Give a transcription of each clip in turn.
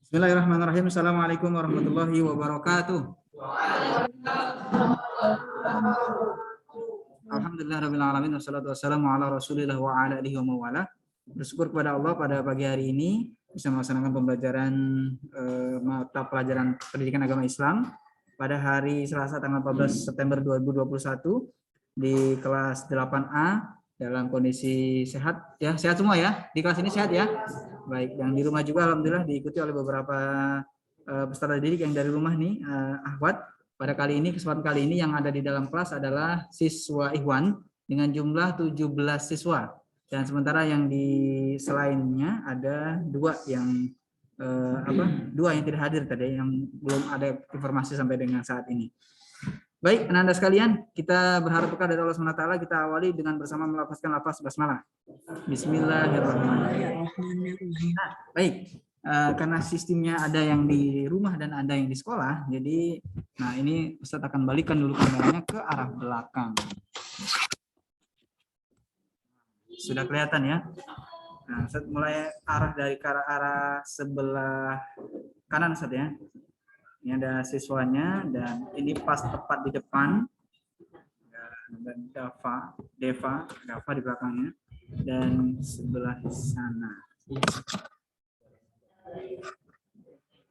Bismillahirrahmanirrahim. Assalamualaikum warahmatullahi wabarakatuh. Alhamdulillahirrahmanirrahim. Wassalatu wassalamu ala rasulillah wa ala alihi wa mawala. Bersyukur kepada Allah pada pagi hari ini bisa melaksanakan pembelajaran mata pelajaran pendidikan agama Islam pada hari Selasa tanggal 14 September 2021 di kelas 8A dalam kondisi sehat ya, sehat semua ya, di kelas ini sehat ya. Baik, yang di rumah juga alhamdulillah diikuti oleh beberapa peserta didik yang dari rumah nih, Ahwat. Pada kali ini, kesempatan kali ini yang ada di dalam kelas adalah siswa Ikhwan dengan jumlah 17 siswa. Dan sementara yang di selainnya ada dua yang tidak hadir tadi, yang belum ada informasi sampai dengan saat ini. Baik, anak-anak sekalian, kita berharap berkah dari Allah SWT. Kita awali dengan bersama melafazkan lafaz basmalah. Bismillahirrahmanirrahim. Nah, baik, karena sistemnya ada yang di rumah dan ada yang di sekolah, jadi, nah ini Ustaz akan balikan dulu kameranya ke arah belakang. Sudah kelihatan ya? Nah, Ustaz mulai arah dari ke arah sebelah kanan Ustaz ya. Ini ada siswanya dan ini pas tepat di depan, dan Dava di belakangnya dan sebelah sana.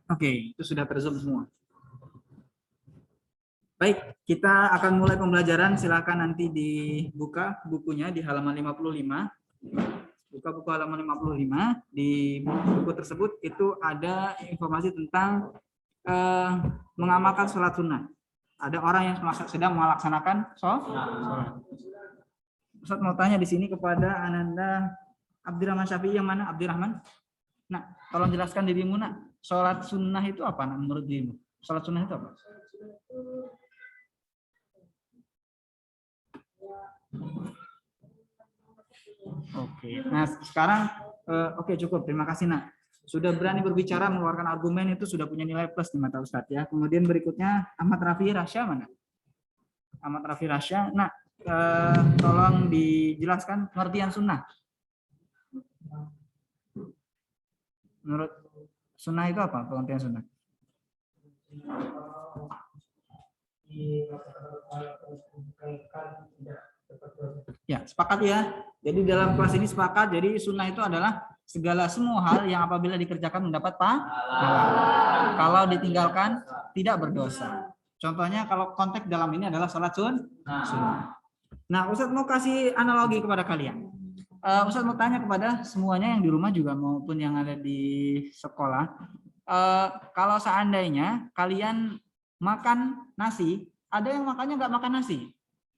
Oke, itu sudah terzoom semua. Baik, kita akan mulai pembelajaran. Silakan nanti dibuka bukunya di halaman 55. Buka buku halaman 55. Di buku tersebut itu ada informasi tentang mengamalkan sholat sunnah. Ada orang yang sedang melaksanakan sholat. Ustaz mau tanya di sini kepada Ananda Abdurrahman Syafi'i, yang mana Abdurrahman? Nah, tolong jelaskan dirimu nak. Sholat sunnah itu apa nak, menurut dirimu? Sholat sunnah itu apa? Oke, nah sekarang oke, cukup. Terima kasih nak. Sudah berani berbicara, mengeluarkan argumen, itu sudah punya nilai plus di mata Ustadz ya. Kemudian berikutnya Ahmad Rafi Rasya, mana? Ahmad Rafi Rasya. Nah, tolong dijelaskan pengertian sunnah. Menurut sunnah itu apa? Pengertian sunnah. Ya, sepakat ya. Jadi dalam kelas ini sepakat. Jadi sunnah itu adalah segala semua hal yang apabila dikerjakan mendapat pahala. Kalau ditinggalkan tidak berdosa. Contohnya kalau konteks dalam ini adalah sholat sunnah. Nah, Ustadz mau kasih analogi kepada kalian. Ustadz mau tanya kepada semuanya yang di rumah juga maupun yang ada di sekolah. Kalau seandainya kalian makan nasi, ada yang makannya nggak makan nasi.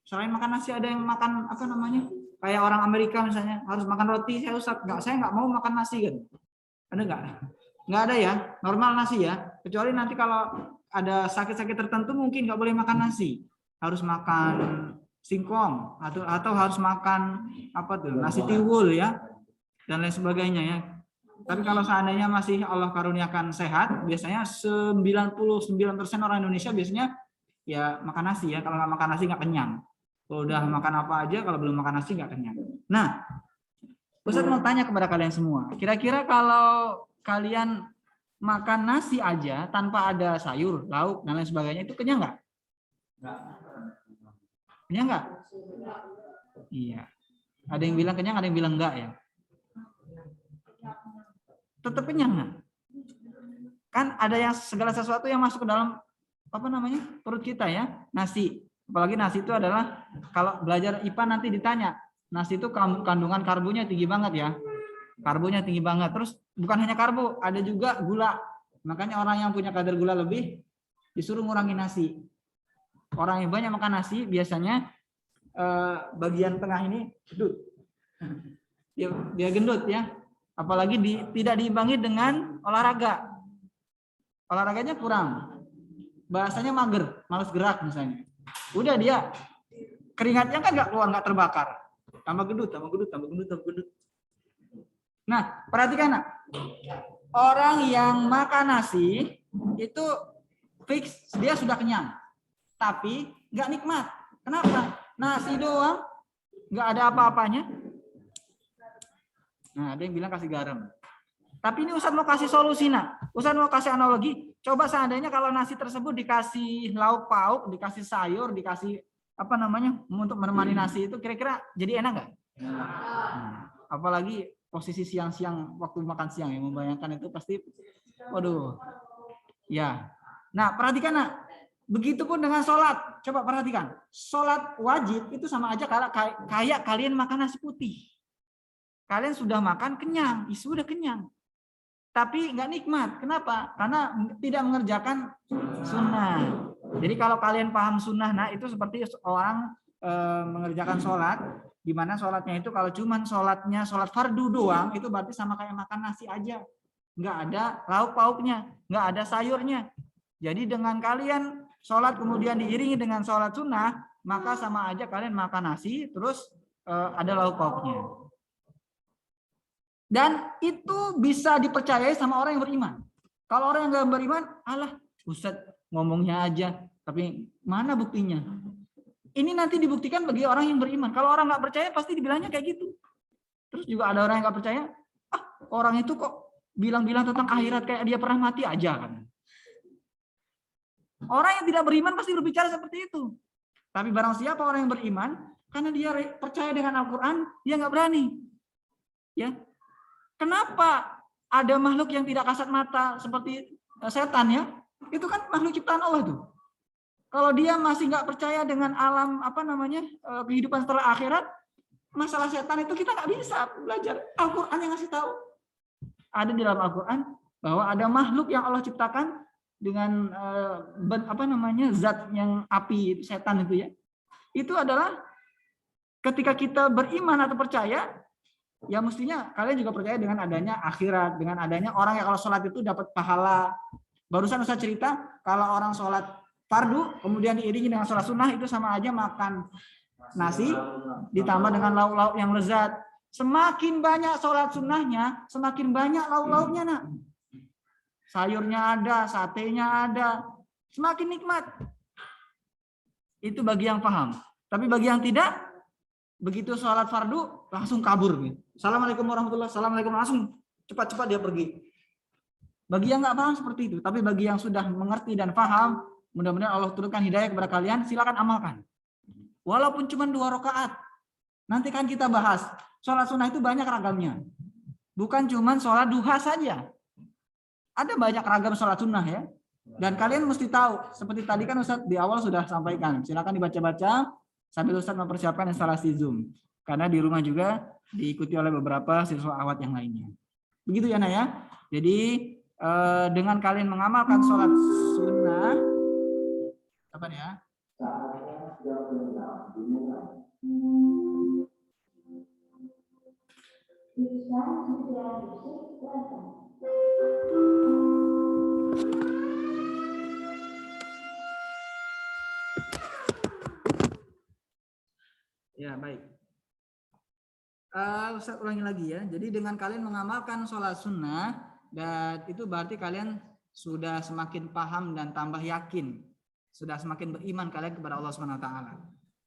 Selain makan nasi ada yang makan apa namanya? Kayak orang Amerika misalnya harus makan roti. Saya nggak mau makan nasi kan? Ada nggak? Nggak ada ya. Normal nasi ya. Kecuali nanti kalau ada sakit-sakit tertentu mungkin nggak boleh makan nasi. Harus makan singkong atau harus makan apa tuh? Nasi tiwul ya dan lain sebagainya ya. Tapi kalau seandainya masih Allah karuniakan sehat, biasanya 99% orang Indonesia biasanya ya makan nasi ya. Kalau nggak makan nasi nggak kenyang. Kalau udah makan apa aja, kalau belum makan nasi nggak kenyang. Nah, Ustaz mau tanya kepada kalian semua. Kira-kira kalau kalian makan nasi aja tanpa ada sayur, lauk, dan lain sebagainya, itu kenyang nggak? Kenyang nggak? Iya. Ada yang bilang kenyang, ada yang bilang enggak ya. Tetap kenyang nggak? Kan ada yang segala sesuatu yang masuk ke dalam apa namanya perut kita ya, nasi. Apalagi nasi itu adalah, kalau belajar IPA nanti ditanya, nasi itu kandungan karbonya tinggi banget ya. Karbonya tinggi banget. Terus bukan hanya karbo, ada juga gula. Makanya orang yang punya kadar gula lebih disuruh ngurangi nasi. Orang yang banyak makan nasi biasanya bagian tengah ini gendut. Dia gendut ya. Apalagi tidak diimbangi dengan olahraga. Olahraganya kurang. Bahasanya mager, malas gerak misalnya. Udah dia keringatnya kan nggak keluar, nggak terbakar, tambah gendut. Nah, perhatikan nak. Orang yang makan nasi itu fix dia sudah kenyang, tapi nggak nikmat. Kenapa? Nasi doang, nggak ada apa-apanya. Nah, ada yang bilang kasih garam. Tapi ini Ustadz mau kasih solusi, nak. Ustadz mau kasih analogi. Coba seandainya kalau nasi tersebut dikasih lauk pauk, dikasih sayur, dikasih apa namanya untuk menemani nasi itu, kira-kira jadi enak nggak? Nah, apalagi posisi siang-siang waktu makan siang ya, membayangkan itu pasti, waduh, ya. Nah, perhatikan, nak. Begitupun dengan sholat. Coba perhatikan. Sholat wajib itu sama aja kayak kalian makan nasi putih. Kalian sudah makan kenyang, sudah kenyang. Tapi nggak nikmat. Kenapa? Karena tidak mengerjakan sunnah. Jadi kalau kalian paham sunnah, nah itu seperti orang mengerjakan sholat, di mana sholatnya itu kalau cuman sholat fardu doang, itu berarti sama kayak makan nasi aja. Nggak ada lauk pauknya, nggak ada sayurnya. Jadi dengan kalian sholat kemudian diiringi dengan sholat sunnah, maka sama aja kalian makan nasi, terus ada lauk pauknya. Dan itu bisa dipercayai sama orang yang beriman. Kalau orang yang nggak beriman, alah, Ustadz ngomongnya aja, tapi mana buktinya? Ini nanti dibuktikan bagi orang yang beriman. Kalau orang nggak percaya, pasti dibilangnya kayak gitu. Terus juga ada orang yang nggak percaya, orang itu kok bilang-bilang tentang akhirat kayak dia pernah mati aja kan? Orang yang tidak beriman pasti berbicara seperti itu. Tapi barang siapa orang yang beriman, karena dia percaya dengan Al-Quran, dia nggak berani. Ya. Kenapa ada makhluk yang tidak kasat mata seperti setan ya? Itu kan makhluk ciptaan Allah tuh. Kalau dia masih nggak percaya dengan alam kehidupan setelah akhirat, masalah setan itu kita nggak bisa belajar. Al-Quran yang ngasih tahu. Ada di dalam Al-Quran bahwa ada makhluk yang Allah ciptakan dengan zat yang api, setan itu ya. Itu adalah ketika kita beriman atau percaya, ya mestinya kalian juga percaya dengan adanya akhirat, dengan adanya orang yang kalau sholat itu dapat pahala. Barusan Ustaz cerita, kalau orang sholat fardu, kemudian diiringi dengan sholat sunnah, itu sama aja makan nasi, ditambah dengan lauk-lauk yang lezat. Semakin banyak sholat sunnahnya, semakin banyak lauk-lauknya, nak. Sayurnya ada, satenya ada, semakin nikmat. Itu bagi yang paham. Tapi bagi yang tidak, begitu sholat fardu langsung kabur. Assalamualaikum warahmatullahi wabarakatuh. Assalamualaikum, langsung cepat-cepat dia pergi. Bagi yang nggak paham seperti itu. Tapi bagi yang sudah mengerti dan paham, mudah-mudahan Allah turunkan hidayah kepada kalian. Silakan amalkan. Walaupun cuma 2 rakaat. Nanti kan kita bahas. Sholat sunnah itu banyak ragamnya. Bukan cuma sholat duha saja. Ada banyak ragam sholat sunnah ya. Dan kalian mesti tahu. Seperti tadi kan Ustadz di awal sudah sampaikan. Silakan dibaca-baca sambil Ustadz mempersiapkan instalasi Zoom. Karena di rumah juga diikuti oleh beberapa siswa awat yang lainnya. Begitu ya, Nak ya. Jadi dengan kalian mengamalkan sholat sunnah, apa ya? Ya, baik. Ustaz ulangi lagi ya. Jadi dengan kalian mengamalkan sholat sunnah, dan itu berarti kalian sudah semakin paham dan tambah yakin. Sudah semakin beriman kalian kepada Allah SWT.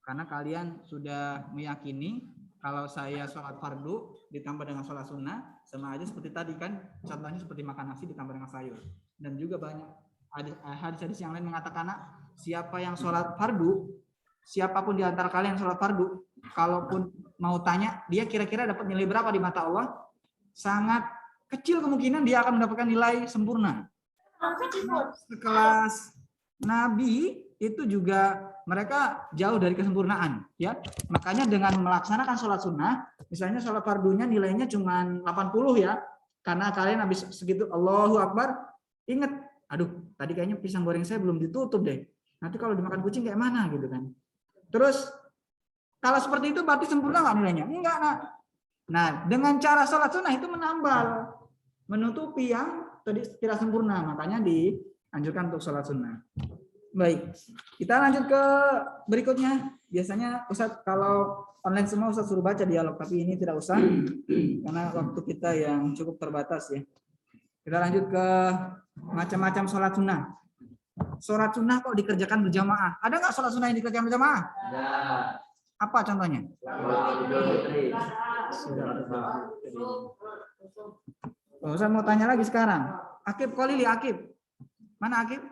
Karena kalian sudah meyakini kalau saya sholat fardu ditambah dengan sholat sunnah, sama aja seperti tadi kan, contohnya seperti makan nasi ditambah dengan sayur. Dan juga banyak hadis-hadis yang lain mengatakan, siapa yang sholat fardu, siapapun di antara kalian yang sholat fardu, kalaupun mau tanya, dia kira-kira dapat nilai berapa di mata Allah, sangat kecil kemungkinan dia akan mendapatkan nilai sempurna. Sekelas Nabi itu juga mereka jauh dari kesempurnaan, ya. Makanya dengan melaksanakan sholat sunnah, misalnya sholat fardunya nilainya cuma 80 ya, karena kalian habis segitu Allahu Akbar, ingat, aduh tadi kayaknya pisang goreng saya belum ditutup deh. Nanti kalau dimakan kucing kayak mana gitu kan. Terus kalau seperti itu berarti sempurna nggak nilainya? Enggak, nak. Nah, dengan cara sholat sunnah itu menambal, menutupi yang tadi tidak sempurna. Makanya dianjurkan untuk sholat sunnah. Baik, kita lanjut ke berikutnya. Biasanya Ustadz kalau online semua Ustadz suruh baca dialog, tapi ini tidak usah karena waktu kita yang cukup terbatas ya. Kita lanjut ke macam-macam sholat sunnah. Sholat sunnah kok dikerjakan berjamaah? Ada nggak sholat sunnah yang dikerjakan berjamaah? Ada. Apa contohnya? Saya mau tanya lagi sekarang. Akib Kolili, Akib. Mana Akib?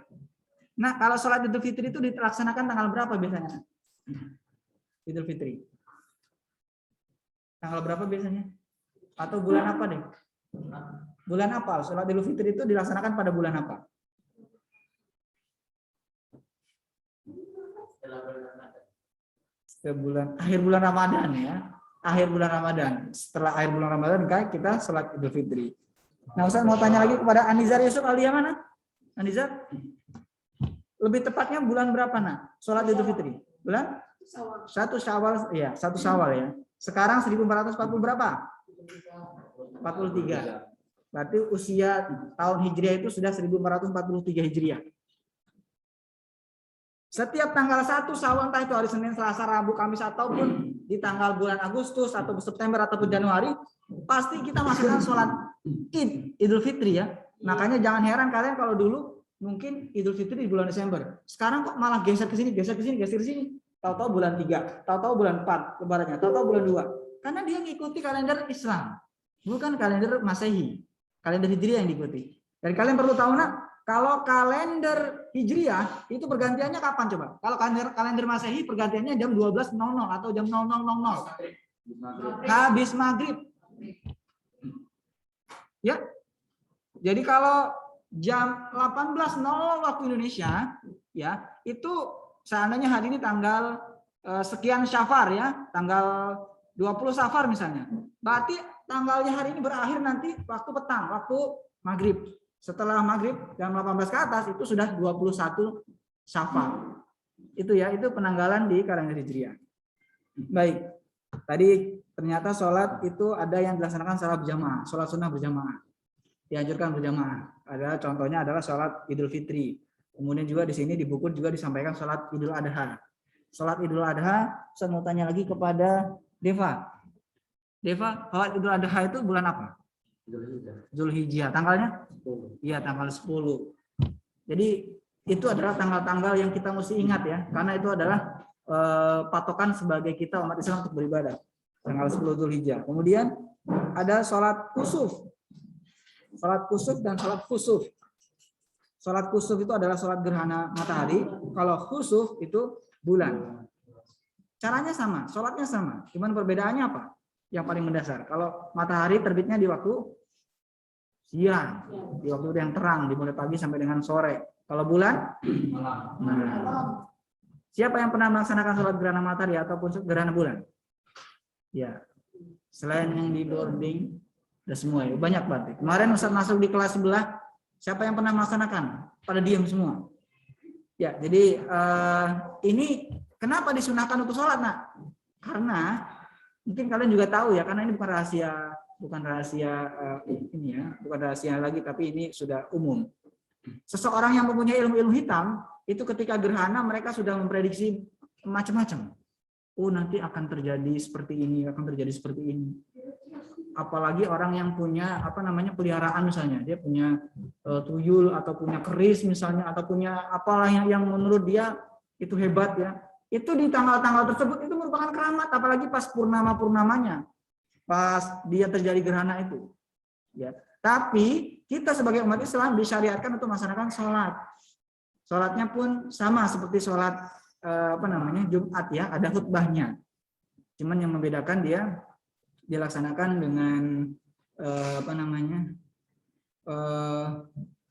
Nah, kalau sholat Idul Fitri itu dilaksanakan tanggal berapa biasanya? Idul Fitri. Tanggal berapa biasanya? Atau bulan apa deh? Bulan apa? Sholat Idul Fitri itu dilaksanakan pada bulan apa? Akhir bulan Ramadan ya. Akhir bulan Ramadan. Setelah akhir bulan Ramadan kan kita sholat Idul Fitri. Nah, Ustaz mau tanya lagi kepada Anizar Yusuf Alia mana? Anizar? Lebih tepatnya bulan berapa nak? Sholat Idul Fitri? Bulan? 1 Syawal ya, 1 Syawal ya. Sekarang 1440 berapa? 43. Berarti usia tahun Hijriah itu sudah 1443 Hijriah. Setiap tanggal 1 Syawal, entah itu hari Senin, Selasa, Rabu, Kamis, ataupun di tanggal bulan Agustus atau September ataupun Januari, pasti kita masukkan sholat Idul Fitri ya. Makanya jangan heran kalian kalau dulu mungkin Idul Fitri di bulan Desember. Sekarang kok malah geser ke sini, geser ke sini, geser ke sini. Tahu-tahu bulan 3, tahu-tahu bulan 4 lebarannya, tahu-tahu bulan 2. Karena dia ngikuti kalender Islam, bukan kalender Masehi. Kalender Hijriah yang diikuti. Dan kalian perlu tahu nak, kalau kalender Hijriah itu pergantiannya kapan coba? Kalau kalender Masehi pergantiannya jam 12.00 atau jam 00.00. Habis maghrib. Ya. Jadi kalau jam 18.00 waktu Indonesia, ya, itu seandainya hari ini tanggal sekian Syafar ya, tanggal 20 Syafar misalnya. Berarti tanggalnya hari ini berakhir nanti waktu petang, waktu maghrib. Setelah maghrib jam 18 ke atas itu sudah 21 Syafar. Itu ya, itu penanggalan di kalender Hijriah. Baik. Tadi ternyata sholat itu ada yang dilaksanakan secara berjamaah, sholat sunnah berjamaah. Dianjurkan berjamaah. Ada contohnya adalah sholat Idul Fitri. Kemudian juga di sini di buku juga disampaikan sholat Idul Adha. Sholat Idul Adha, saya mau tanya lagi kepada Deva. Deva, sholat Idul Adha itu bulan apa? Zulhijjah. Tanggalnya? Iya, tanggal 10. Jadi itu adalah tanggal-tanggal yang kita mesti ingat ya, karena itu adalah patokan sebagai kita umat Islam untuk beribadah. Tanggal 10 Zulhijjah. Kemudian ada sholat kusuf. Sholat kusuf dan sholat khusuf. Sholat kusuf itu adalah sholat gerhana matahari. Kalau khusuf itu bulan. Caranya sama, sholatnya sama. Cuman perbedaannya apa? Yang paling mendasar. Kalau matahari terbitnya di waktu siang, di waktu yang terang, dimulai pagi sampai dengan sore. Kalau bulan, nah, siapa yang pernah melaksanakan sholat gerhana matahari ataupun gerhana bulan? Ya, selain yang di boarding, ada semua ya, banyak banget. Kemarin Ustaz masuk di kelas sebelah, siapa yang pernah melaksanakan? Pada diam semua. Ya, jadi ini kenapa disunahkan untuk sholat, nak? Karena mungkin kalian juga tahu ya, karena ini bukan rahasia ini ya, bukan rahasia lagi, tapi ini sudah umum. Seseorang yang mempunyai ilmu hitam itu ketika gerhana mereka sudah memprediksi macam-macam. Oh, nanti akan terjadi seperti ini, akan terjadi seperti ini. Apalagi orang yang punya peliharaan misalnya, dia punya tuyul atau punya keris misalnya, atau punya apalah yang menurut dia itu hebat ya. Itu di tanggal-tanggal tersebut itu merupakan keramat, apalagi pas purnama-purnamanya. Pas dia terjadi gerhana itu. Ya. Tapi kita sebagai umat Islam disyariatkan untuk melaksanakan sholat. Sholatnya pun sama seperti sholat Jumat ya, ada khutbahnya. Cuman yang membedakan dia dilaksanakan dengan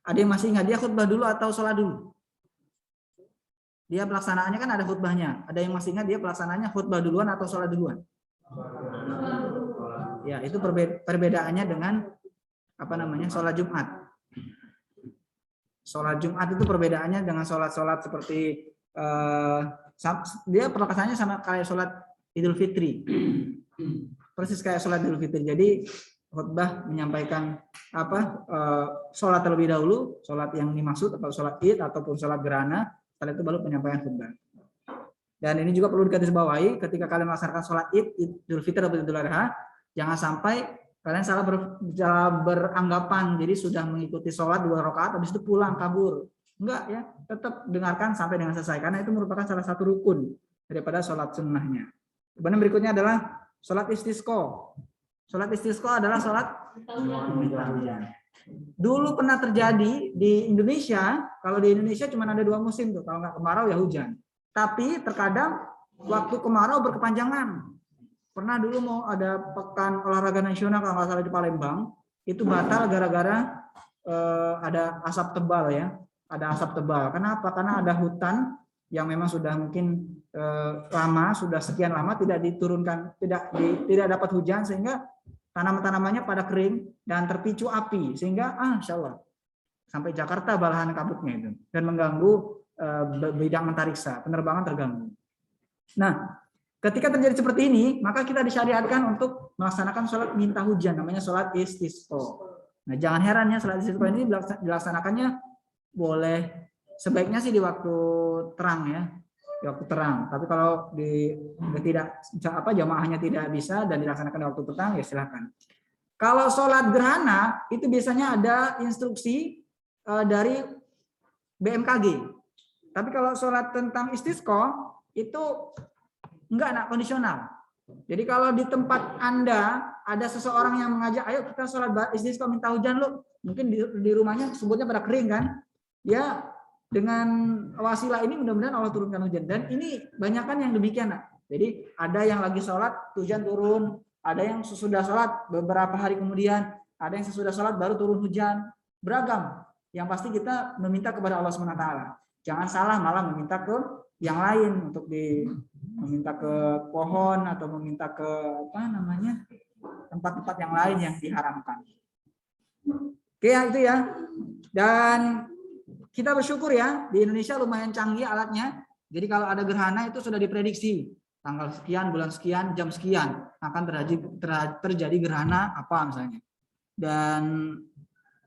ada yang masih ingat dia khutbah dulu atau sholat dulu? Dia pelaksanaannya kan ada khutbahnya. Ada yang masih ingat dia pelaksanaannya khutbah duluan atau sholat duluan? Ya, itu perbedaannya dengan sholat Jumat. Sholat Jumat itu perbedaannya dengan sholat-sholat seperti dia pelaksanaannya sama kayak sholat Idul Fitri. Persis kayak sholat Idul Fitri. Jadi khutbah menyampaikan sholat terlebih dahulu, sholat yang dimaksud atau sholat Id ataupun sholat gerhana, setelah itu baru penyampaian khutbah. Dan ini juga perlu digarisbawahi ketika kalian melaksanakan sholat Id, Idul Fitri atau Idul Adha, jangan sampai kalian salah beranggapan jadi sudah mengikuti sholat 2 rakaat habis itu pulang kabur. Enggak ya, tetap dengarkan sampai dengan selesai karena itu merupakan salah satu rukun daripada sholat sunnahnya. Kemudian berikutnya adalah sholat istisqa. Sholat istisqa adalah sholat Dulu pernah terjadi di Indonesia, kalau di Indonesia cuma ada 2 musim tuh, kalau nggak kemarau ya hujan. Tapi terkadang waktu kemarau berkepanjangan. Pernah dulu mau ada pekan olahraga nasional kalau nggak salah di Palembang, itu batal gara-gara ada asap tebal ya, ada asap tebal. Kenapa? Karena ada hutan yang memang sudah mungkin lama, sudah sekian lama tidak diturunkan, tidak dapat hujan sehingga tanaman-tanamannya pada kering dan terpicu api sehingga insya Allah sampai Jakarta balahan kabutnya itu dan mengganggu bidang antariksa, penerbangan terganggu. Nah, ketika terjadi seperti ini, maka kita disyariatkan untuk melaksanakan sholat minta hujan, namanya sholat istisqa. Nah, jangan heran ya, sholat istisqa ini dilaksanakannya boleh sebaiknya sih di waktu terang ya, di waktu terang. Tapi kalau tidak jamaahnya tidak bisa dan dilaksanakan di waktu petang ya silakan. Kalau sholat gerhana itu biasanya ada instruksi dari BMKG. Tapi kalau sholat tentang istisqa itu enggak kondisional. Jadi kalau di tempat Anda ada seseorang yang mengajak, ayo kita sholat istisqa minta hujan lu, mungkin di rumahnya sebutnya pada kering kan, ya dengan wasilah ini mudah-mudahan Allah turunkan hujan. Dan ini banyak kan yang demikian. Jadi ada yang lagi sholat hujan turun, ada yang sesudah sholat beberapa hari kemudian, ada yang sesudah sholat baru turun hujan, beragam. Yang pasti kita meminta kepada Allah SWT. Jangan salah malah meminta ke yang lain untuk meminta ke pohon atau meminta ke tempat-tempat yang lain yang diharamkan. Oke ya itu ya. Dan kita bersyukur ya di Indonesia lumayan canggih alatnya. Jadi kalau ada gerhana itu sudah diprediksi tanggal sekian, bulan sekian, jam sekian akan terjadi gerhana apa misalnya. Dan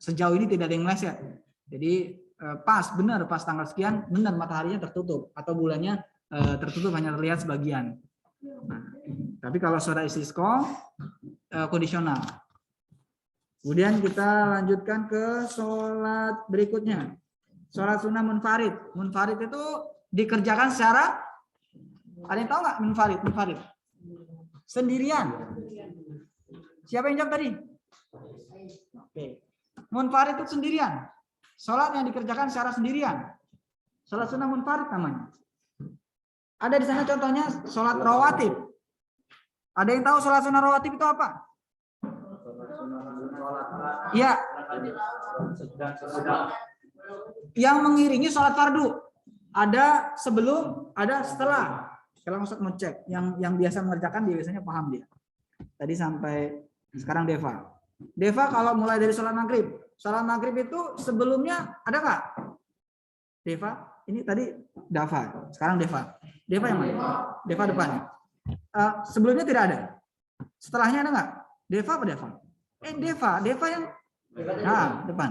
sejauh ini tidak ada yang meleset. Jadi pas tanggal sekian benar mataharinya tertutup atau bulannya tertutup hanya terlihat sebagian. Nah, tapi kalau sholat istisqa kondisional. Kemudian kita lanjutkan ke sholat berikutnya. Sholat sunnah munfarid. Munfarid itu dikerjakan secara, ada yang tahu nggak munfarid? Munfarid sendirian. Siapa yang jawab tadi? Oke. Munfarid itu sendirian. Sholat yang dikerjakan secara sendirian. Sholat sunnah munfarid namanya. Ada di sana contohnya sholat rawatib. Ada yang tahu sholat sunnah rawatib itu apa? Ya. Yang mengiringi sholat fardu. Ada sebelum, ada setelah. Sekarang Ustaz mau cek. Yang biasa mengerjakan dia biasanya paham dia. Tadi sampai sekarang Deva. Deva kalau mulai dari sholat maghrib. Sholat maghrib itu sebelumnya ada nggak? Deva, ini tadi Dava. Sekarang Deva. Deva yang mana? Deva depannya. Sebelumnya tidak ada. Setelahnya ada nggak? Deva apa Deva? Deva yang depan.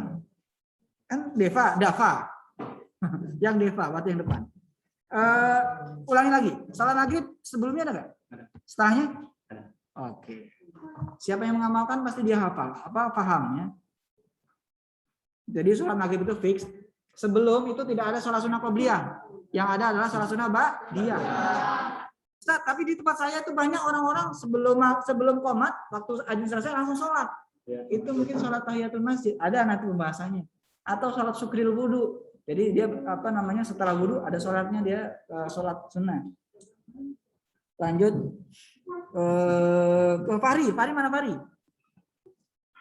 Kan Dava. Yang Deva, berarti yang depan. Ulangi lagi. Sholat maghrib sebelumnya ada nggak? Setelahnya? Oke. Siapa yang mengamalkan pasti dia hafal. Apa pahamnya? Jadi sholat maghrib itu fix. Sebelum itu tidak ada sholat sunnah qobliyah. Yang ada adalah sholat sunnah ba'diyah. Ustaz, tapi di tempat saya itu banyak orang-orang sebelum qomat waktu azan selesai langsung sholat. Itu mungkin sholat tahiyatul masjid. Ada nanti pembahasannya. Atau sholat syukril wudu. Jadi dia setelah wudu ada sholatnya dia sholat sunnah. Lanjut ke Fahri. Fahri mana Fahri?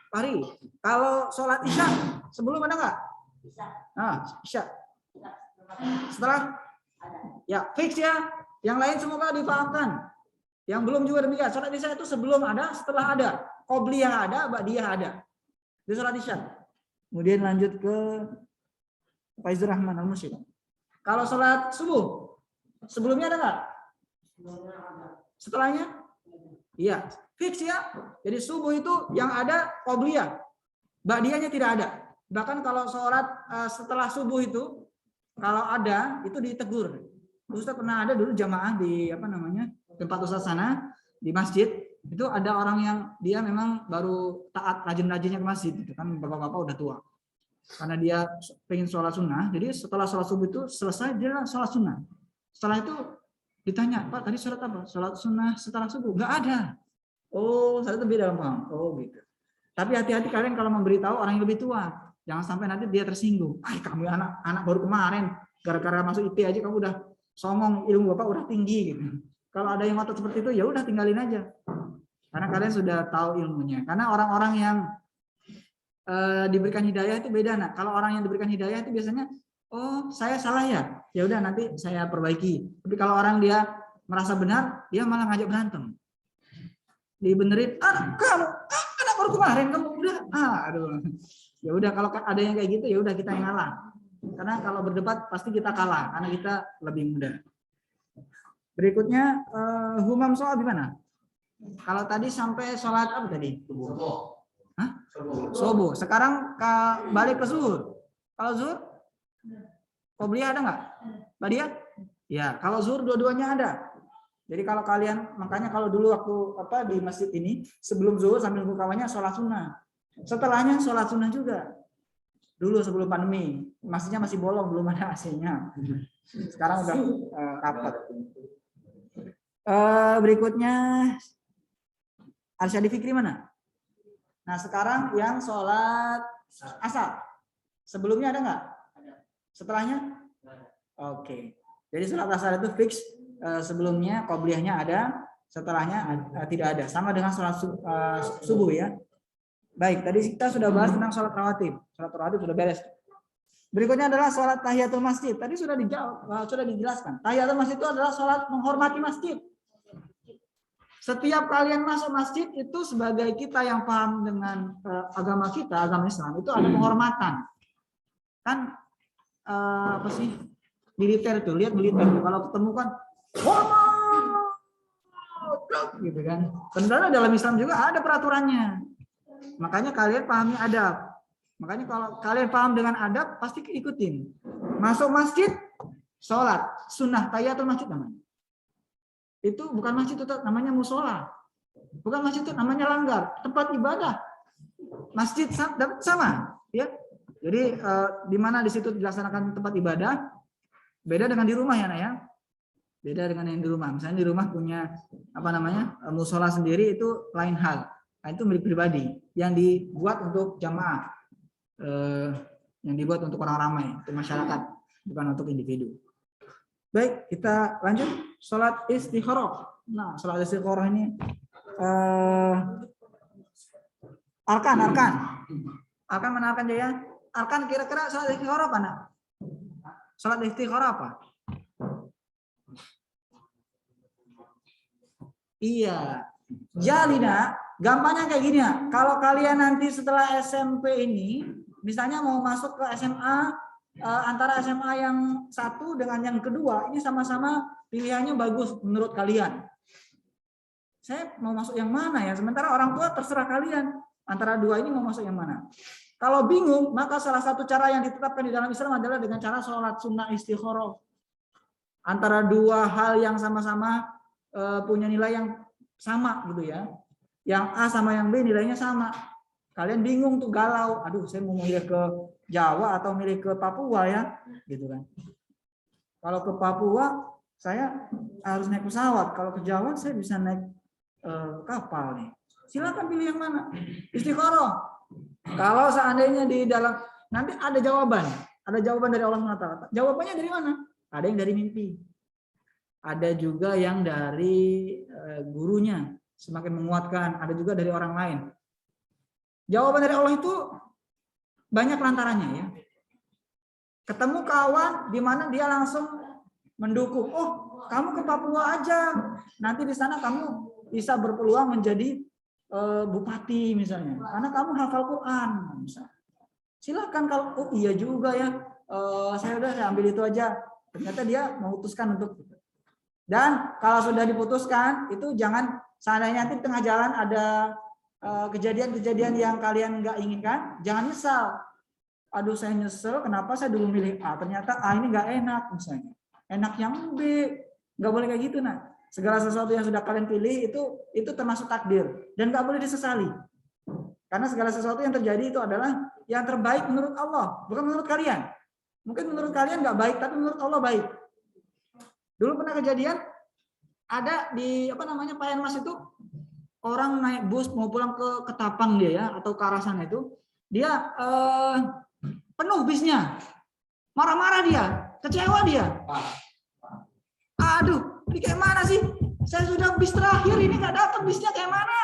Fahri. Kalau sholat isya sebelum ada nggak? Isya. Setelah? Ya fix ya. Yang lain semoga dipahamkan. Yang belum juga demikian. Sholat isya itu sebelum ada, setelah ada. Qobliyah ada, ba'diyah ada. Di sholat isya. Kemudian lanjut ke Faizur Rahman Al-Musyid. Kalau sholat subuh, sebelumnya ada nggak? Setelahnya? Iya, fix ya. Jadi subuh itu yang ada qobliyah. Ba'diyahnya tidak ada. Bahkan kalau sholat setelah subuh itu, kalau ada, itu ditegur. Ustaz pernah ada dulu jamaah di tempat Ustaz sana, di masjid. Itu ada orang yang dia memang baru taat rajin-rajinnya ke masjid. Gitu kan, bapak-bapak udah tua. Karena dia pengen sholat sunnah, jadi setelah sholat subuh itu selesai dia sholat sunnah. Setelah itu ditanya, Pak tadi sholat apa? Sholat sunnah setelah subuh? Nggak ada. Oh, saya itu beda paham. Oh gitu. Tapi hati-hati kalian kalau memberitahu orang yang lebih tua. Jangan sampai nanti dia tersinggung. Kamu anak baru kemarin, gara-gara masuk IP aja kamu udah songong, ilmu Bapak udah tinggi gitu. Kalau ada yang ngotot seperti itu, ya udah tinggalin aja. Karena kalian sudah tahu ilmunya. Karena orang-orang yang diberikan hidayah itu beda, nak. Kalau orang yang diberikan hidayah itu biasanya, oh saya salah ya, ya udah nanti saya perbaiki. Tapi kalau orang dia merasa benar, dia malah ngajak berantem. Dibenerin, kamu anak baru kemarin kamu udah, aduh. Ya udah kalau ada yang kayak gitu ya udah kita yang ngalah. Karena kalau berdebat pasti kita kalah karena kita lebih muda. Berikutnya humam soal gimana? Kalau tadi sampai sholat apa tadi? Hah? Subuh. Sekarang balik ke zuhur. Kalau zuhur, qobliyah ada nggak? Badiah? Ya, kalau zuhur dua-duanya ada. Jadi kalau kalian, makanya kalau dulu waktu di masjid ini sebelum zuhur sambil bukawannya sholat sunnah. Setelahnya sholat sunnah juga. Dulu sebelum pandemi, masjidnya masih bolong, belum ada AC-nya. Sekarang udah rapat. Berikutnya Arsyadi Fikri mana? Nah sekarang yang sholat asar. Sebelumnya ada nggak? Setelahnya? Oke. Jadi sholat asar itu fix. Sebelumnya qobliyahnya ada, setelahnya tidak ada. Sama dengan sholat subuh ya. Baik, tadi kita sudah bahas tentang sholat rawatib. Sholat rawatib sudah beres. Berikutnya adalah sholat tahiyatul masjid. Tadi sudah dijawab, sudah dijelaskan. Tahiyatul masjid itu adalah sholat menghormati masjid. Setiap kalian masuk masjid itu sebagai kita yang paham dengan agama kita, agama Islam itu ada penghormatan. Kan apa sih? Militer tuh, lihat militer tuh. Kalau ketemu kan gitu kan. Sebenarnya dalam Islam juga ada peraturannya. Makanya kalian pahami adab. Makanya kalau kalian paham dengan adab, pasti ikutin. Masuk masjid, sholat, sunnah tahiyatul masjid namanya. Itu bukan masjid itu namanya musola. Bukan masjid itu namanya langgar, tempat ibadah. Masjid sama, ya. Jadi di mana di situ dilaksanakan tempat ibadah, beda dengan di rumah ya, Nak ya. Beda dengan yang di rumah. Misalnya di rumah punya musola sendiri itu lain hal. Nah, itu milik pribadi yang dibuat untuk jamaah, yang dibuat untuk orang ramai, untuk masyarakat, bukan untuk individu. Baik, kita lanjut sholat istikharah. Nah, sholat istikharah ini arkan mana arkan Jaya? Arkan kira-kira sholat istikharah apa, Nak? Sholat istikharah apa? Iya, Jalina, gampangnya kayak gini ya. Kalau kalian nanti setelah SMP ini, misalnya mau masuk ke SMA, antara SMA yang satu dengan yang kedua, ini sama-sama pilihannya bagus menurut kalian. Saya mau masuk yang mana ya? Sementara orang tua terserah kalian. Antara dua ini mau masuk yang mana? Kalau bingung, maka salah satu cara yang ditetapkan di dalam Islam adalah dengan cara sholat sunnah istikharah. Antara dua hal yang sama-sama punya nilai yang sama gitu ya. Yang A sama yang B nilainya sama. Kalian bingung tuh, galau. Aduh, saya mau milih ke Jawa atau milih ke Papua ya, gitu kan. Kalau ke Papua saya harus naik pesawat. Kalau ke Jawa saya bisa naik kapal nih. Silakan pilih yang mana. Istikharah. Kalau seandainya di dalam nanti ada jawaban dari Allah SWT. Jawabannya dari mana? Ada yang dari mimpi. Ada juga yang dari gurunya semakin menguatkan, ada juga dari orang lain. Jawaban dari Allah itu banyak lantarannya ya. Ketemu kawan di mana dia langsung mendukung. Oh, kamu ke Papua aja. Nanti di sana kamu bisa berpeluang menjadi bupati misalnya. Karena kamu hafal Quran misalnya. Silakan kalau oh iya juga ya. Saya ambil itu aja. Ternyata dia memutuskan untuk. Dan kalau sudah diputuskan itu jangan seandainya nanti tengah jalan ada kejadian-kejadian yang kalian nggak inginkan, jangan nyesal. Aduh saya nyesel kenapa saya dulu milih A, ternyata A ini nggak enak misalnya. Enak yang B, nggak boleh kayak gitu nah. Segala sesuatu yang sudah kalian pilih itu termasuk takdir dan nggak boleh disesali. Karena segala sesuatu yang terjadi itu adalah yang terbaik menurut Allah, bukan menurut kalian. Mungkin menurut kalian nggak baik, tapi menurut Allah baik. Dulu pernah kejadian ada di Payan Mas itu orang naik bus mau pulang ke Ketapang dia ya, atau ke arah sana itu, dia penuh bisnya. Marah-marah dia, kecewa dia. Aduh, ini kayak mana sih? Saya sudah bis terakhir, ini nggak dapat bisnya kayak mana?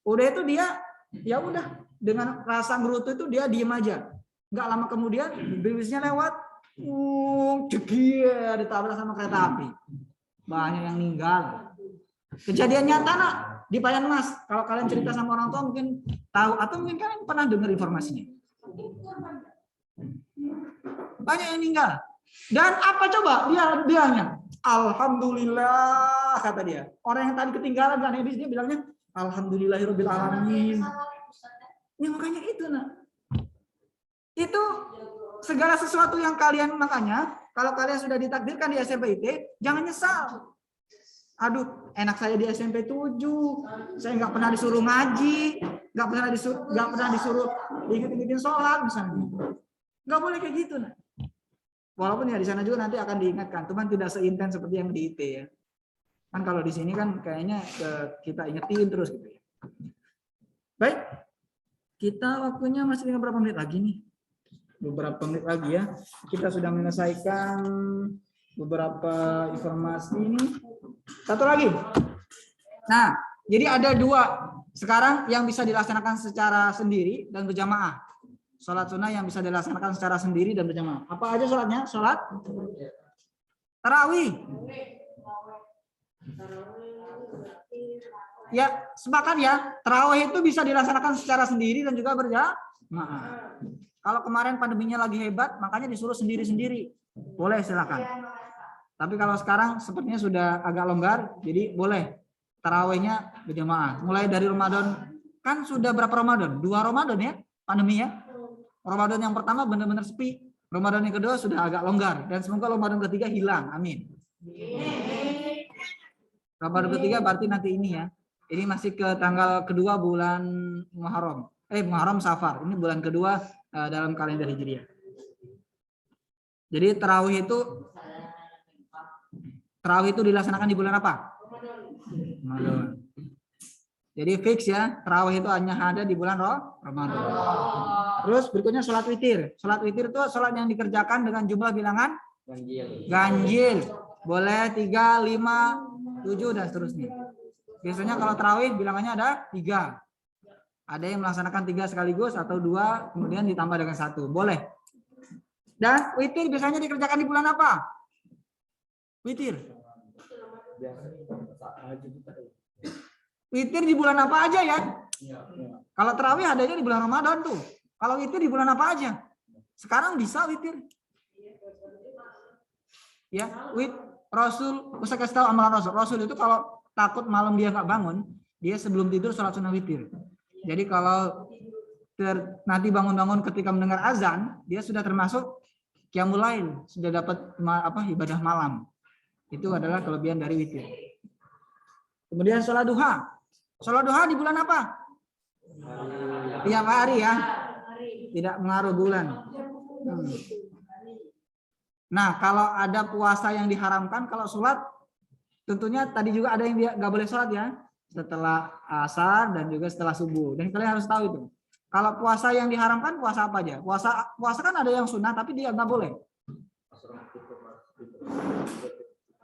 Udah itu dia, ya udah dengan rasa ngerutu itu dia diem aja. Nggak lama kemudian bisnya lewat, cegia ditabrak sama kereta api. Banyak yang meninggal. Kejadian nyata nak di Payan Mas. Kalau kalian cerita sama orang tua mungkin tahu atau mungkin kalian pernah dengar informasinya. Banyak yang meninggal. Dan apa coba dia bilangnya? Alhamdulillah kata dia. Orang yang tadi ketinggalan kan habis dia bilangnya alhamdulillahirabbil alamin. Ya makanya itu nak. Itu segala sesuatu yang kalian makanya kalau kalian sudah ditakdirkan di SMP IT jangan nyesal. Aduh, enak saya di SMP 7. Saya nggak pernah disuruh ngaji, nggak pernah disuruh ingetin sholat misalnya. Nggak boleh kayak gitu nah. Walaupun ya di sana juga nanti akan diingatkan, cuman tidak seintens seperti yang di IT ya. Kan kalau di sini kan kayaknya kita ingetin terus gitu ya. Baik, kita waktunya masih tinggal berapa menit lagi nih? Beberapa menit lagi ya. Kita sudah menyelesaikan beberapa informasi ini. Satu lagi. Nah, jadi ada dua sekarang yang bisa dilaksanakan secara sendiri dan berjamaah. Sholat sunnah yang bisa dilaksanakan secara sendiri dan berjamaah. Apa aja sholatnya? Sholat tarawih. Ya, sepakat ya. Tarawih itu bisa dilaksanakan secara sendiri dan juga berjamaah. Kalau kemarin pandeminya lagi hebat, makanya disuruh sendiri-sendiri. Boleh silakan. Tapi kalau sekarang sepertinya sudah agak longgar, jadi boleh tarawihnya berjamaah. Mulai dari Ramadan, kan sudah berapa Ramadan? 2 Ramadan ya, pandemi ya. Ramadan yang pertama benar-benar sepi. Ramadan yang kedua sudah agak longgar. Dan semoga Ramadan ketiga hilang. Amin. Ramadan ketiga berarti nanti ini ya. Ini masih ke tanggal kedua bulan Muharram. Muharram Safar. Ini bulan kedua dalam kalender Hijriah. Jadi tarawih itu dilaksanakan di bulan apa? Ramadan. Jadi fix ya, tarawih itu hanya ada di bulan Ramadan. Terus berikutnya sholat witir. Sholat witir itu sholat yang dikerjakan dengan jumlah bilangan ganjil. Boleh 3, 5, 7 dan seterusnya. Biasanya kalau tarawih bilangannya ada 3. Ada yang melaksanakan 3 sekaligus atau 2 kemudian ditambah dengan 1. Boleh. Dan witir biasanya dikerjakan di bulan apa? Witir. Witir di bulan apa aja ya? Kalau tarawih adanya di bulan Ramadan tuh. Kalau witir di bulan apa aja? Sekarang bisa witir. Ya, Rasul, usah kasih tahu amalan Rasul. Rasul itu kalau takut malam dia nggak bangun, dia sebelum tidur sholat sunnah witir. Jadi kalau nanti bangun-bangun ketika mendengar azan, dia sudah termasuk qiyamul lail, sudah dapat ibadah malam. Itu adalah kelebihan dari witir. Kemudian sholat duha. Sholat duha di bulan apa? Tiap hari ya. Tidak mengaruh bulan. Nah, kalau ada puasa yang diharamkan, kalau sholat, tentunya tadi juga ada yang dia nggak boleh sholat ya. Setelah asar dan juga setelah subuh. Dan kalian harus tahu itu. Kalau puasa yang diharamkan, puasa apa aja? Puasa kan ada yang sunnah, tapi dia nggak boleh.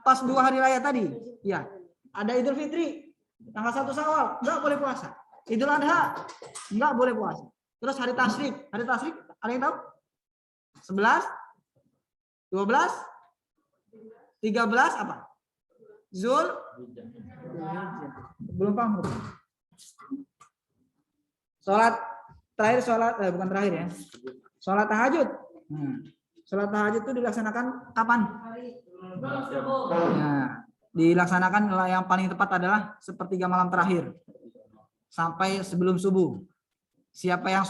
Pas 2 hari raya tadi, ya. Ada Idul Fitri, tanggal 1 Syawal, nggak boleh puasa. Idul Adha, nggak boleh puasa. Terus hari tasyrik ada yang tahu? 11, 12, 13 apa? Zul, belum paham. Bukan terakhir ya. Sholat tahajud. Sholat tahajud itu dilaksanakan kapan? Nah, dilaksanakan yang paling tepat adalah sepertiga malam terakhir sampai sebelum subuh. Siapa yang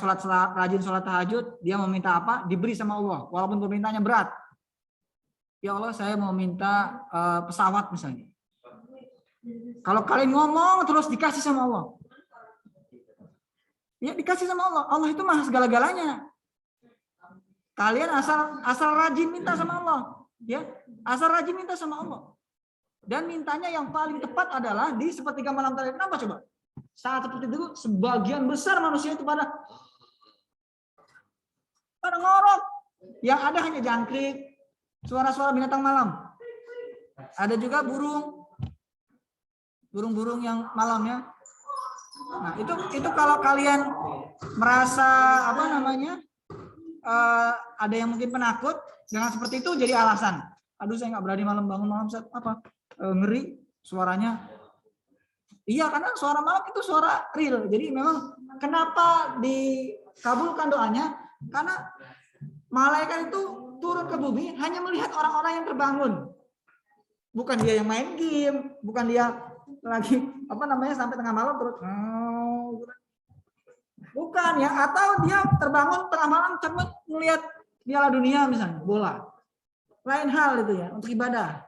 rajin sholat tahajud, dia meminta apa? Diberi sama Allah, walaupun permintaannya berat. Ya Allah, saya mau minta pesawat misalnya. Kalau kalian ngomong terus dikasih sama Allah. Ya dikasih sama Allah. Allah itu maha segala-galanya. Kalian asal rajin minta sama Allah. Ya, asal rajin minta sama Allah. Dan mintanya yang paling tepat adalah di sepertiga malam terakhir. Kenapa coba? Saat seperti itu sebagian besar manusia itu pada ngorok. Yang ada hanya jangkrik, suara-suara binatang malam. Ada juga burung-burung yang malam ya. Nah, itu kalau kalian merasa ada yang mungkin penakut, jangan seperti itu jadi alasan. Aduh, saya nggak berani bangun malam, ngeri suaranya. Iya, karena suara malam itu suara real. Jadi memang kenapa dikabulkan doanya? Karena malaikat itu turun ke bumi hanya melihat orang-orang yang terbangun. Bukan dia yang main game, bukan dia lagi sampai tengah malam terus bukan ya, atau dia terbangun tengah malam cepet melihat Piala Dunia misalnya, bola. Lain hal itu ya, untuk ibadah.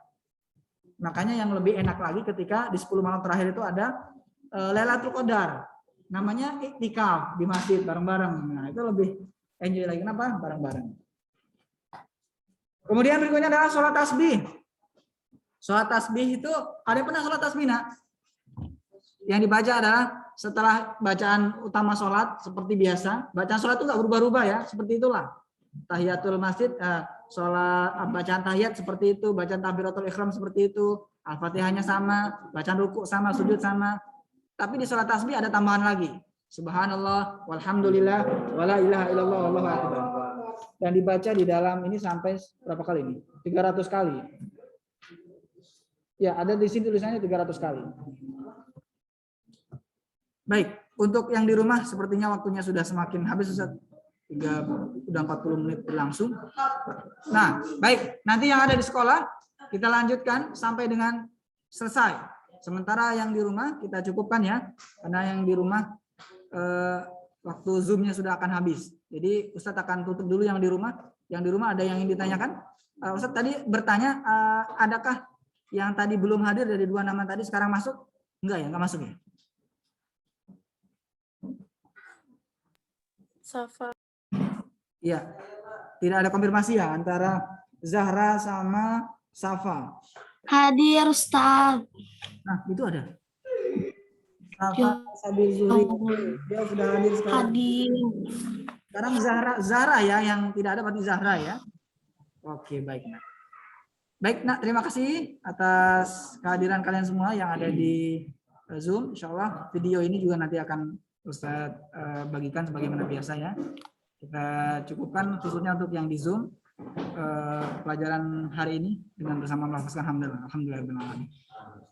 Makanya yang lebih enak lagi ketika di 10 malam terakhir itu ada Lailatul Qadar. Namanya iktikaf di masjid bareng-bareng. Nah, itu lebih enjoy lagi. Kenapa? Bareng-bareng. Kemudian berikutnya adalah sholat tasbih. Sholat tasbih itu, ada yang pernah sholat tasbih, nak? Yang dibaca adalah setelah bacaan utama sholat seperti biasa. Bacaan sholat itu nggak berubah-ubah ya, seperti itulah. Tahiyatul masjid, sholat bacaan tahiyat seperti itu, bacaan takbiratul ihram seperti itu, al-fatihahnya sama, bacaan ruku sama, sujud sama. Tapi di sholat tasbih ada tambahan lagi. Subhanallah, walhamdulillah, wala ilaha illallah, wallahu akbar. Dan dibaca di dalam ini sampai berapa kali ini? 300 kali. Ya, ada di sini tulisannya 300 kali. Baik, untuk yang di rumah sepertinya waktunya sudah semakin habis, Ustaz. Udah 40 menit berlangsung. Nah, baik, nanti yang ada di sekolah kita lanjutkan sampai dengan selesai. Sementara yang di rumah kita cukupkan ya, karena yang di rumah waktu Zoom-nya sudah akan habis. Jadi Ustadz akan tutup dulu yang di rumah. Yang di rumah ada yang ingin ditanyakan? Ustadz tadi bertanya, adakah yang tadi belum hadir dari 2 nama tadi sekarang masuk? Enggak ya, enggak masuk ya? Safa. Iya, tidak ada konfirmasi ya antara Zahra sama Safa. Hadir, Ustaz. Nah, itu ada. Safa Sabil Zuri, dia sudah hadir sekarang. Hadir. Sekarang Zahra ya, yang tidak ada berarti Zahra ya. Oke, baik. Baik, Nak, terima kasih atas kehadiran kalian semua yang ada di Zoom. Insya Allah video ini juga nanti akan Ustadz bagikan sebagaimana biasa ya. Kita cukupkan khususnya untuk yang di Zoom pelajaran hari ini dengan bersama melafazkan alhamdulillah.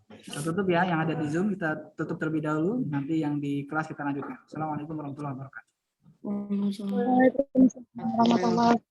Kita tutup ya, yang ada di Zoom kita tutup terlebih dahulu, nanti yang di kelas kita lanjutkan. Assalamualaikum warahmatullahi wabarakatuh. Waalaikumsalam warahmatullahi wabarakatuh.